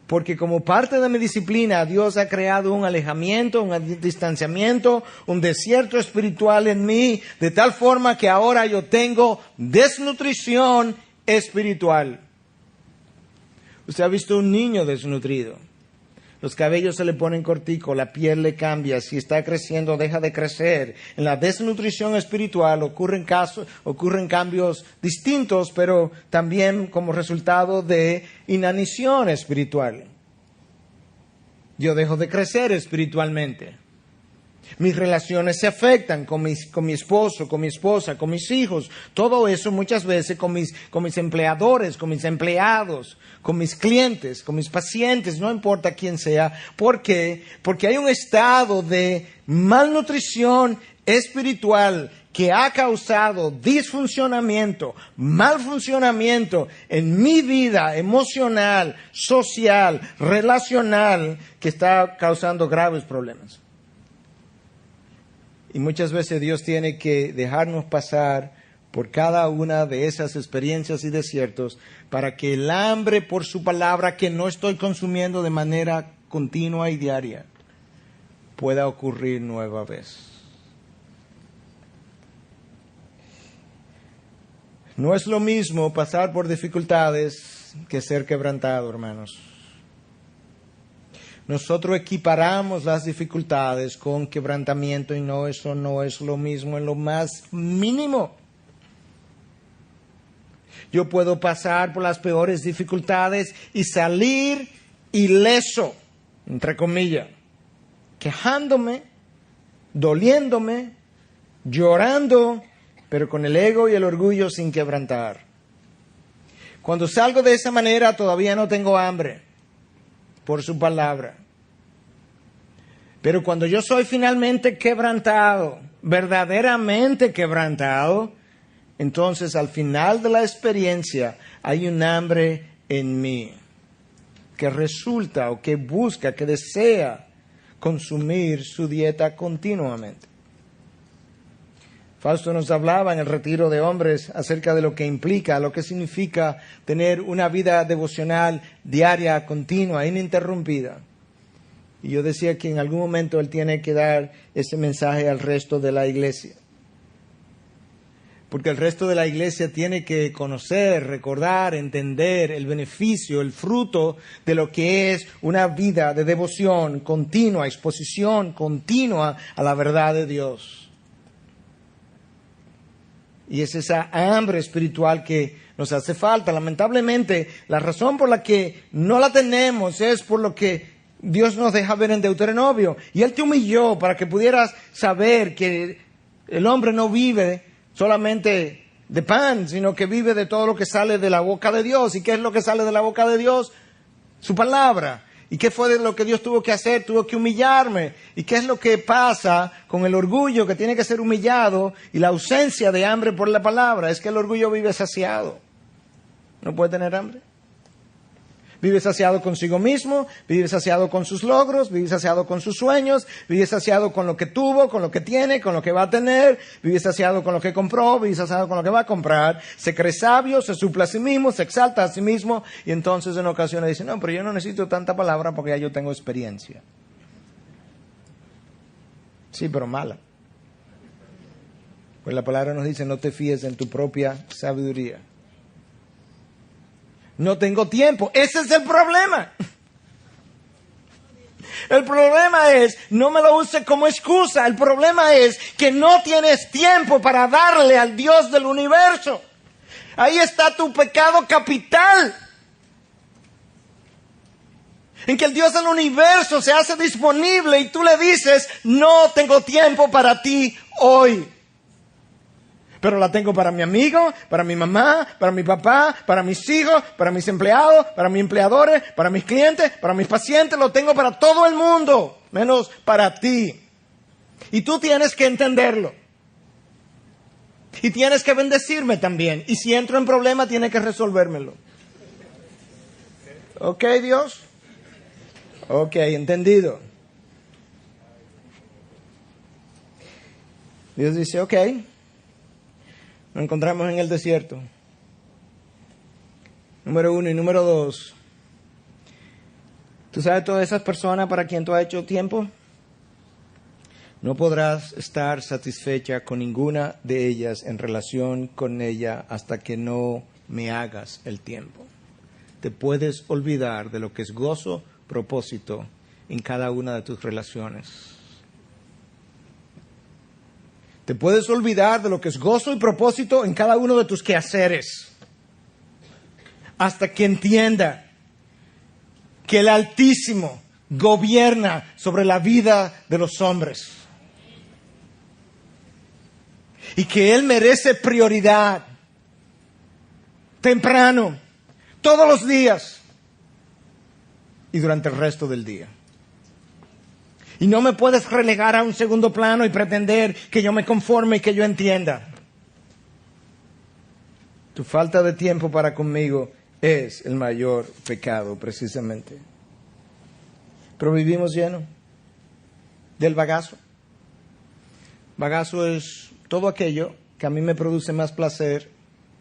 Porque como parte de mi disciplina, Dios ha creado un alejamiento, un distanciamiento, un desierto espiritual en mí, de tal forma que ahora yo tengo desnutrición espiritual. Usted ha visto un niño desnutrido. Los cabellos se le ponen corticos, la piel le cambia, si está creciendo deja de crecer. En la desnutrición espiritual ocurren cambios distintos, pero también como resultado de inanición espiritual. Yo dejo de crecer espiritualmente. Mis relaciones se afectan con mi esposo, con mi esposa, con mis hijos. Todo eso muchas veces con mis empleadores, con mis empleados, con mis clientes, con mis pacientes, no importa quién sea. ¿Por qué? Porque hay un estado de malnutrición espiritual que ha causado disfuncionamiento, mal funcionamiento en mi vida emocional, social, relacional, que está causando graves problemas. Y muchas veces Dios tiene que dejarnos pasar por cada una de esas experiencias y desiertos para que el hambre por su palabra, que no estoy consumiendo de manera continua y diaria, pueda ocurrir nueva vez. No es lo mismo pasar por dificultades que ser quebrantado, hermanos. Nosotros equiparamos las dificultades con quebrantamiento y eso no es lo mismo en lo más mínimo. Yo puedo pasar por las peores dificultades y salir ileso, entre comillas, quejándome, doliéndome, llorando, pero con el ego y el orgullo sin quebrantar. Cuando salgo de esa manera todavía no tengo hambre por su palabra. Pero cuando yo soy finalmente quebrantado, verdaderamente quebrantado, entonces al final de la experiencia hay un hambre en mí que resulta o que busca, que desea consumir su dieta continuamente. Fausto nos hablaba en el retiro de hombres acerca de lo que implica, lo que significa tener una vida devocional diaria, continua, ininterrumpida. Y yo decía que en algún momento él tiene que dar ese mensaje al resto de la iglesia. Porque el resto de la iglesia tiene que conocer, recordar, entender el beneficio, el fruto de lo que es una vida de devoción continua, exposición continua a la verdad de Dios. Y es esa hambre espiritual que nos hace falta. Lamentablemente, la razón por la que no la tenemos es por lo que Dios nos deja ver en Deuteronomio. Y Él te humilló para que pudieras saber que el hombre no vive solamente de pan, sino que vive de todo lo que sale de la boca de Dios. ¿Y qué es lo que sale de la boca de Dios? Su palabra. ¿Y qué fue de lo que Dios tuvo que hacer? Tuvo que humillarme. ¿Y qué es lo que pasa con el orgullo que tiene que ser humillado y la ausencia de hambre por la palabra? Es que el orgullo vive saciado. ¿No puede tener hambre? Vive saciado consigo mismo, vive saciado con sus logros, vive saciado con sus sueños, vive saciado con lo que tuvo, con lo que tiene, con lo que va a tener, vive saciado con lo que compró, vive saciado con lo que va a comprar, se cree sabio, se suple a sí mismo, se exalta a sí mismo y entonces en ocasiones dice, no, pero yo no necesito tanta palabra porque ya yo tengo experiencia. Sí, pero mala. Pues la palabra nos dice, no te fíes en tu propia sabiduría. No tengo tiempo. Ese es el problema. El problema es, no me lo uses como excusa. El problema es que no tienes tiempo para darle al Dios del universo. Ahí está tu pecado capital. En que el Dios del universo se hace disponible y tú le dices, no tengo tiempo para ti hoy. Pero la tengo para mi amigo, para mi mamá, para mi papá, para mis hijos, para mis empleados, para mis empleadores, para mis clientes, para mis pacientes. Lo tengo para todo el mundo, menos para ti. Y tú tienes que entenderlo. Y tienes que bendecirme también. Y si entro en problema, tienes que resolvérmelo. ¿Ok, Dios? Ok, entendido. Dios dice, ok, nos encontramos en el desierto. Número 1 y número 2. ¿Tú sabes todas esas personas para quien tú has hecho tiempo? No podrás estar satisfecha con ninguna de ellas en relación con ella hasta que no me hagas el tiempo. Te puedes olvidar de lo que es gozo, propósito en cada una de tus relaciones. Te puedes olvidar de lo que es gozo y propósito en cada uno de tus quehaceres. Hasta que entienda que el Altísimo gobierna sobre la vida de los hombres. Y que Él merece prioridad. Temprano, todos los días y durante el resto del día. Y no me puedes relegar a un segundo plano y pretender que yo me conforme y que yo entienda. Tu falta de tiempo para conmigo es el mayor pecado, precisamente. Pero vivimos llenos del bagazo. Bagazo es todo aquello que a mí me produce más placer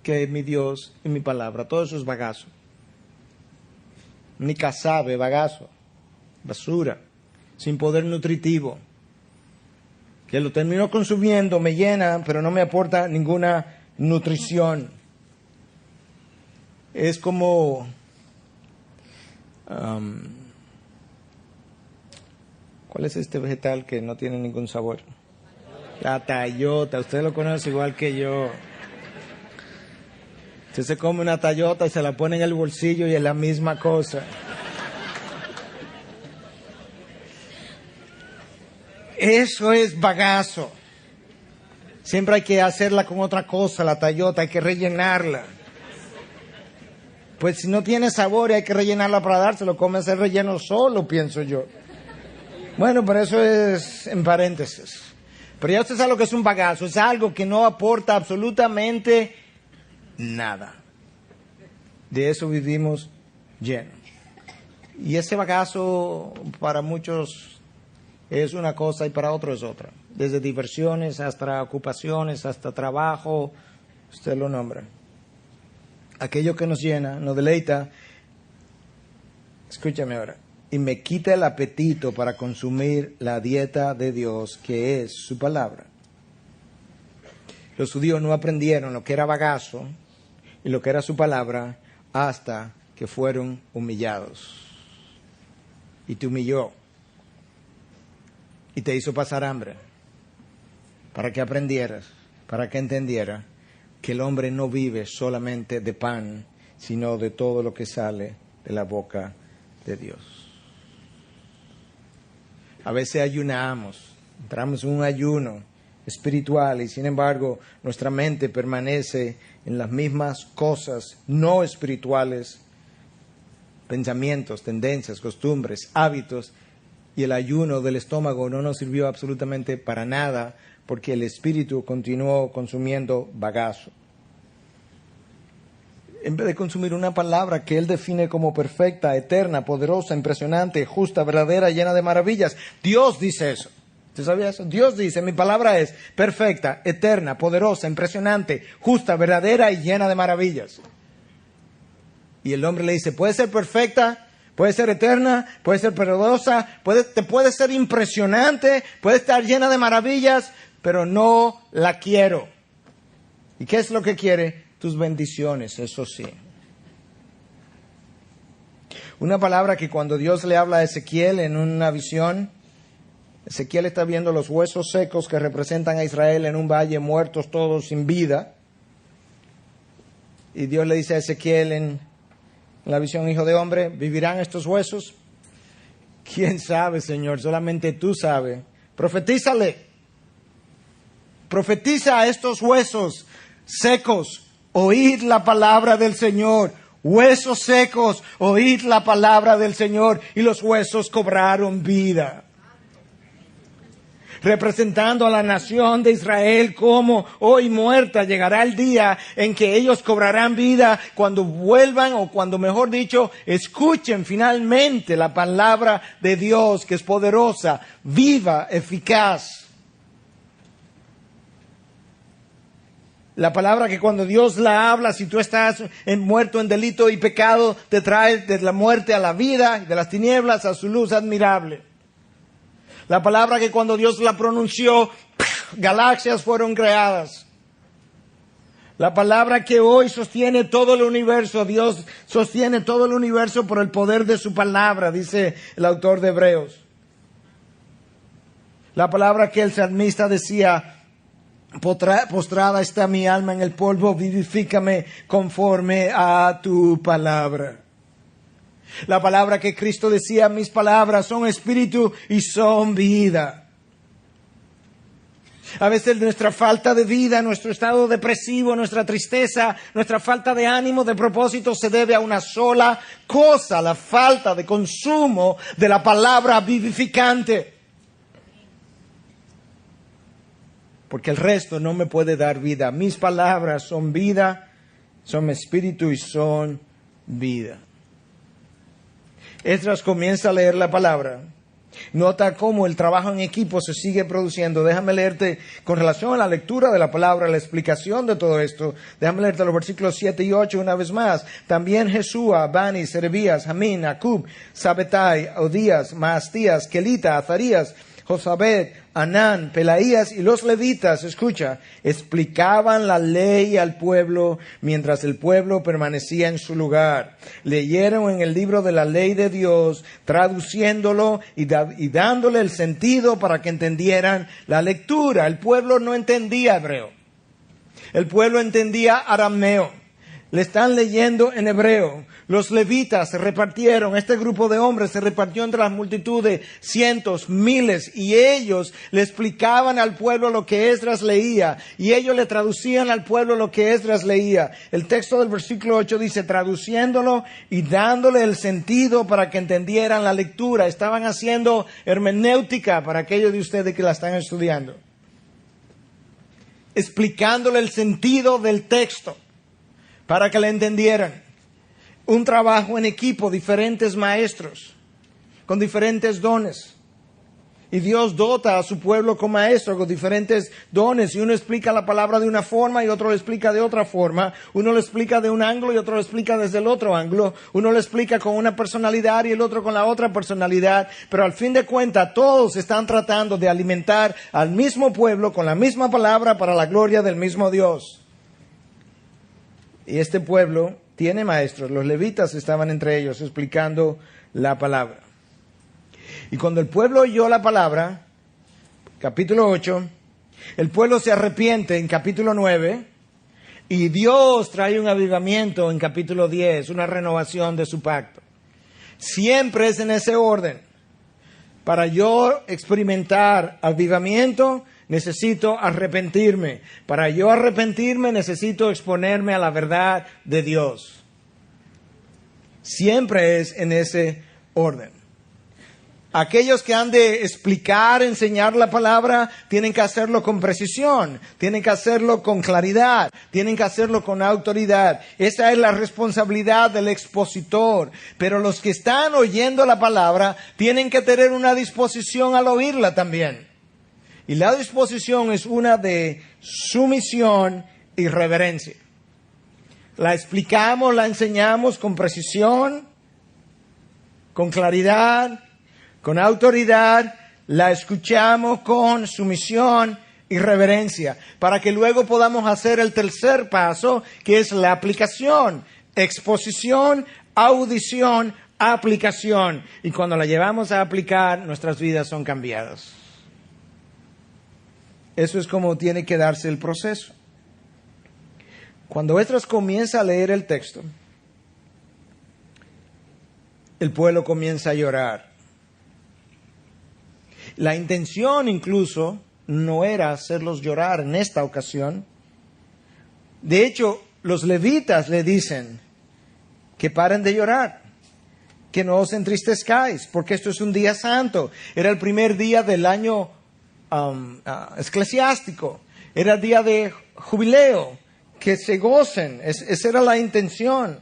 que mi Dios y mi palabra. Todo eso es bagazo. Ni casabe, bagazo, basura, sin poder nutritivo, que lo termino consumiendo, me llena, pero no me aporta ninguna nutrición. Es como, ¿cuál es este vegetal que no tiene ningún sabor? La tallota, usted lo conoce igual que yo. Usted se come una tallota y se la pone en el bolsillo y es la misma cosa. Eso es bagazo. Siempre hay que hacerla con otra cosa, la tallota, hay que rellenarla. Pues si no tiene sabor y hay que rellenarla para dárselo, comes el relleno solo, pienso yo. Bueno, pero eso es en paréntesis. Pero ya usted sabe lo que es un bagazo, es algo que no aporta absolutamente nada. De eso vivimos llenos. Y ese bagazo para muchos es una cosa y para otros es otra. Desde diversiones hasta ocupaciones, hasta trabajo, usted lo nombra. Aquello que nos llena, nos deleita, escúchame ahora, y me quita el apetito para consumir la dieta de Dios, que es su palabra. Los judíos no aprendieron lo que era bagazo y lo que era su palabra hasta que fueron humillados. Y te humilló. Y te hizo pasar hambre. Para que aprendieras, para que entendieras que el hombre no vive solamente de pan, sino de todo lo que sale de la boca de Dios. A veces ayunamos, entramos en un ayuno espiritual y sin embargo nuestra mente permanece en las mismas cosas no espirituales, pensamientos, tendencias, costumbres, hábitos, y el ayuno del estómago no nos sirvió absolutamente para nada porque el espíritu continuó consumiendo bagazo. En vez de consumir una palabra que Él define como perfecta, eterna, poderosa, impresionante, justa, verdadera, llena de maravillas. Dios dice eso. ¿Usted sabía eso? Dios dice, mi palabra es perfecta, eterna, poderosa, impresionante, justa, verdadera y llena de maravillas. Y el hombre le dice, puede ser perfecta, puede ser eterna, puede ser poderosa, puede ser impresionante, puede estar llena de maravillas, pero no la quiero. ¿Y qué es lo que quiere? Tus bendiciones, eso sí. Una palabra que cuando Dios le habla a Ezequiel en una visión, Ezequiel está viendo los huesos secos que representan a Israel en un valle, muertos todos sin vida. Y Dios le dice a Ezequiel en la visión, hijo de hombre, ¿vivirán estos huesos? ¿Quién sabe, Señor? Solamente tú sabes. Profetízale. Profetiza a estos huesos secos. Oíd la palabra del Señor. Huesos secos, oíd la palabra del Señor. Y los huesos cobraron vida. Representando a la nación de Israel como hoy muerta llegará el día en que ellos cobrarán vida cuando vuelvan, o cuando mejor dicho, escuchen finalmente la palabra de Dios, que es poderosa, viva, eficaz. La palabra que cuando Dios la habla, si tú estás muerto en delito y pecado, te trae de la muerte a la vida, de las tinieblas a su luz admirable. La palabra que cuando Dios la pronunció, galaxias fueron creadas. La palabra que hoy sostiene todo el universo, Dios sostiene todo el universo por el poder de su palabra, dice el autor de Hebreos. La palabra que el salmista decía, postrada está mi alma en el polvo, vivifícame conforme a tu palabra. La palabra que Cristo decía, mis palabras son espíritu y son vida. A veces nuestra falta de vida, nuestro estado depresivo, nuestra tristeza, nuestra falta de ánimo, de propósito se debe a una sola cosa, la falta de consumo de la palabra vivificante. Porque el resto no me puede dar vida. Mis palabras son vida, son espíritu y son vida. Esdras comienza a leer la palabra. Nota cómo el trabajo en equipo se sigue produciendo. Déjame leerte con relación a la lectura de la palabra, la explicación de todo esto. Déjame leerte los versículos 7 y 8 una vez más. También Jesúa, Bani, Serebías, Jamín, Acub, Sabetai, Odías, Maastías, Kelita, Azarías, Josabed, Anán, Pelaías y los levitas, escucha, explicaban la ley al pueblo mientras el pueblo permanecía en su lugar. Leyeron en el libro de la ley de Dios, traduciéndolo y dándole el sentido para que entendieran la lectura. El pueblo no entendía hebreo. El pueblo entendía arameo. Le están leyendo en hebreo. Los levitas se repartieron, este grupo de hombres se repartió entre las multitudes, cientos, miles, y ellos le explicaban al pueblo lo que Esdras leía, y ellos le traducían al pueblo lo que Esdras leía. El texto del versículo 8 dice, traduciéndolo y dándole el sentido para que entendieran la lectura. Estaban haciendo hermenéutica para aquellos de ustedes que la están estudiando. Explicándole el sentido del texto para que le entendieran. Un trabajo en equipo, diferentes maestros, con diferentes dones. Y Dios dota a su pueblo con maestros, con diferentes dones. Y uno explica la palabra de una forma y otro lo explica de otra forma. Uno lo explica de un ángulo y otro lo explica desde el otro ángulo. Uno lo explica con una personalidad y el otro con la otra personalidad. Pero al fin de cuentas, todos están tratando de alimentar al mismo pueblo con la misma palabra para la gloria del mismo Dios. Y este pueblo tiene maestros. Los levitas estaban entre ellos explicando la palabra. Y cuando el pueblo oyó la palabra, capítulo 8, el pueblo se arrepiente en capítulo 9, y Dios trae un avivamiento en capítulo 10, una renovación de su pacto. Siempre es en ese orden. Para yo experimentar avivamiento, necesito arrepentirme. Para yo arrepentirme, necesito exponerme a la verdad de Dios. Siempre es en ese orden. Aquellos que han de explicar, enseñar la palabra, tienen que hacerlo con precisión, tienen que hacerlo con claridad, tienen que hacerlo con autoridad. Esa es la responsabilidad del expositor. Pero los que están oyendo la palabra tienen que tener una disposición al oírla también. Y la disposición es una de sumisión y reverencia. La explicamos, la enseñamos con precisión, con claridad, con autoridad. La escuchamos con sumisión y reverencia, para que luego podamos hacer el tercer paso, que es la aplicación. Exposición, audición, aplicación. Y cuando la llevamos a aplicar, nuestras vidas son cambiadas. Eso es como tiene que darse el proceso. Cuando Esdras comienza a leer el texto, el pueblo comienza a llorar. La intención incluso no era hacerlos llorar en esta ocasión. De hecho, los levitas le dicen que paren de llorar, que no os entristezcáis, porque esto es un día santo. Era el primer día del año eclesiástico, era día de jubileo, que se gocen. Esa era la intención.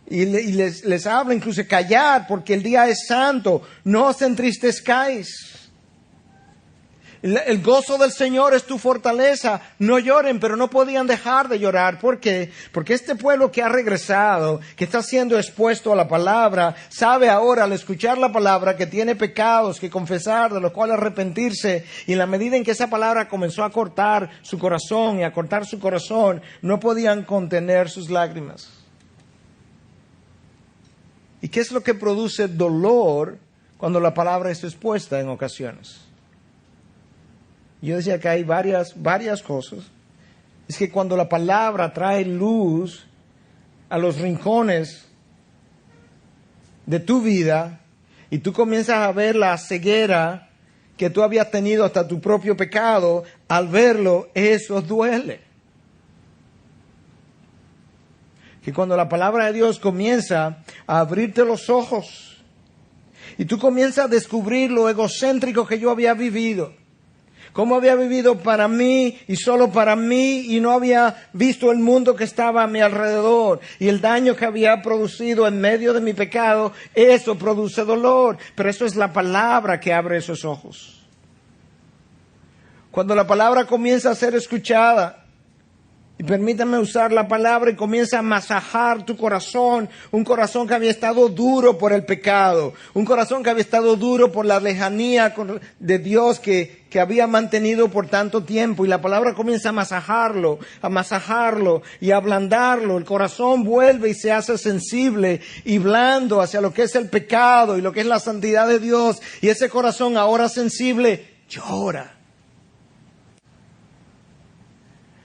Y les habla incluso callar, porque el día es santo, no os entristezcáis. El gozo del Señor es tu fortaleza. No lloren, pero no podían dejar de llorar. ¿Por qué? Porque este pueblo que ha regresado, que está siendo expuesto a la palabra, sabe ahora al escuchar la palabra que tiene pecados que confesar, de los cuales arrepentirse. Y en la medida en que esa palabra comenzó a cortar su corazón y a cortar su corazón, no podían contener sus lágrimas. ¿Y qué es lo que produce dolor cuando la palabra es expuesta en ocasiones? Yo decía que hay varias cosas. Es que cuando la palabra trae luz a los rincones de tu vida y tú comienzas a ver la ceguera que tú habías tenido hasta tu propio pecado, al verlo, eso duele. Que cuando la palabra de Dios comienza a abrirte los ojos y tú comienzas a descubrir lo egocéntrico que yo había vivido, cómo había vivido para mí y solo para mí y no había visto el mundo que estaba a mi alrededor y el daño que había producido en medio de mi pecado, eso produce dolor, pero eso es la palabra que abre esos ojos. Cuando la palabra comienza a ser escuchada, y permítame usar la palabra, y comienza a masajar tu corazón, un corazón que había estado duro por el pecado, un corazón que había estado duro por la lejanía de Dios que había mantenido por tanto tiempo, y la palabra comienza a masajarlo y a ablandarlo. El corazón vuelve y se hace sensible y blando hacia lo que es el pecado y lo que es la santidad de Dios, y ese corazón ahora sensible llora.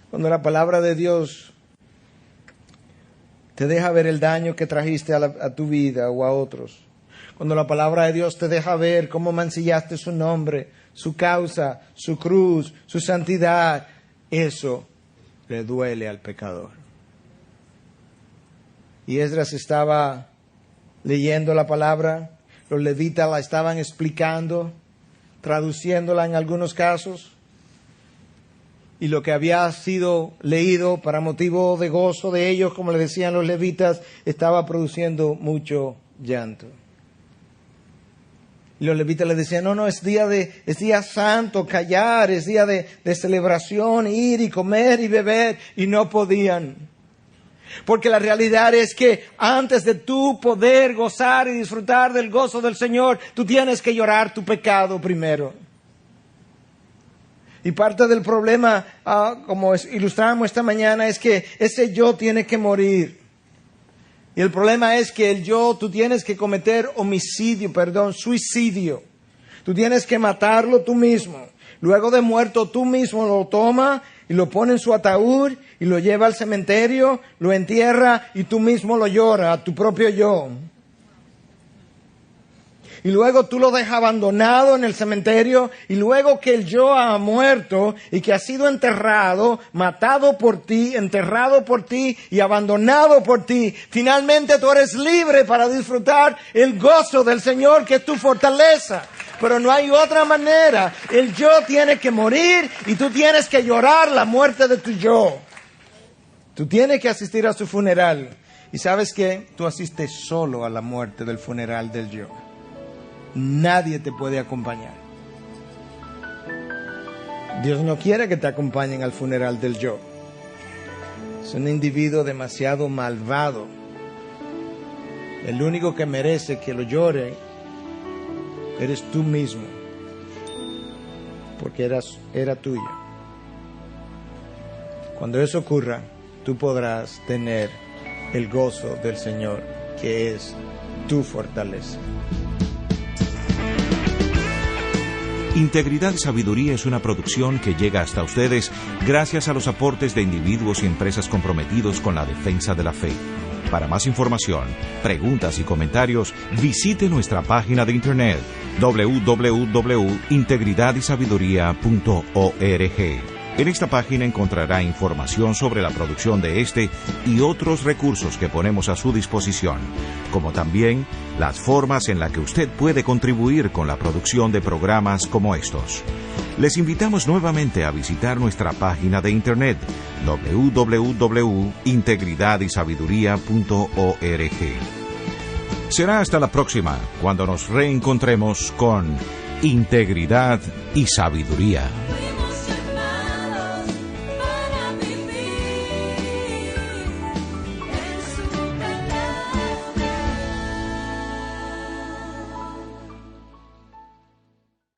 Cuando la palabra de Dios te deja ver el daño que trajiste a tu vida o a otros. Cuando la palabra de Dios te deja ver cómo mancillaste su nombre, su causa, su cruz, su santidad. Eso le duele al pecador. Y Esdras estaba leyendo la palabra, los levitas la estaban explicando, traduciéndola en algunos casos. Y lo que había sido leído para motivo de gozo de ellos, como le decían los levitas, estaba produciendo mucho llanto. Y los levitas le decían, no, es día santo, callar, es día de celebración, ir y comer y beber, y no podían. Porque la realidad es que antes de tú poder gozar y disfrutar del gozo del Señor, tú tienes que llorar tu pecado primero. Y parte del problema, como ilustramos esta mañana, es que ese yo tiene que morir. Y el problema es que el yo, tú tienes que cometer suicidio. Tú tienes que matarlo tú mismo. Luego de muerto, tú mismo lo toma y lo pone en su ataúd y lo lleva al cementerio, lo entierra y tú mismo lo lloras a tu propio yo. Y luego tú lo dejas abandonado en el cementerio, y luego que el yo ha muerto y que ha sido enterrado, matado por ti, enterrado por ti y abandonado por ti, finalmente tú eres libre para disfrutar el gozo del Señor, que es tu fortaleza. Pero no hay otra manera. El yo tiene que morir y tú tienes que llorar la muerte de tu yo. Tú tienes que asistir a su funeral. ¿Y sabes qué? Tú asistes solo a la muerte del funeral del yo. Nadie te puede acompañar. Dios no quiere que te acompañen al funeral del yo. Es un individuo demasiado malvado. El único que merece que lo llore eres tú mismo, porque era tuyo. Cuando eso ocurra, tú podrás tener el gozo del Señor, que es tu fortaleza. Integridad y Sabiduría es una producción que llega hasta ustedes gracias a los aportes de individuos y empresas comprometidos con la defensa de la fe. Para más información, preguntas y comentarios, visite nuestra página de internet www.integridadysabiduría.org. En esta página encontrará información sobre la producción de este y otros recursos que ponemos a su disposición, como también las formas en las que usted puede contribuir con la producción de programas como estos. Les invitamos nuevamente a visitar nuestra página de internet www.integridadysabiduría.org. Será hasta la próxima, cuando nos reencontremos con integridad y sabiduría.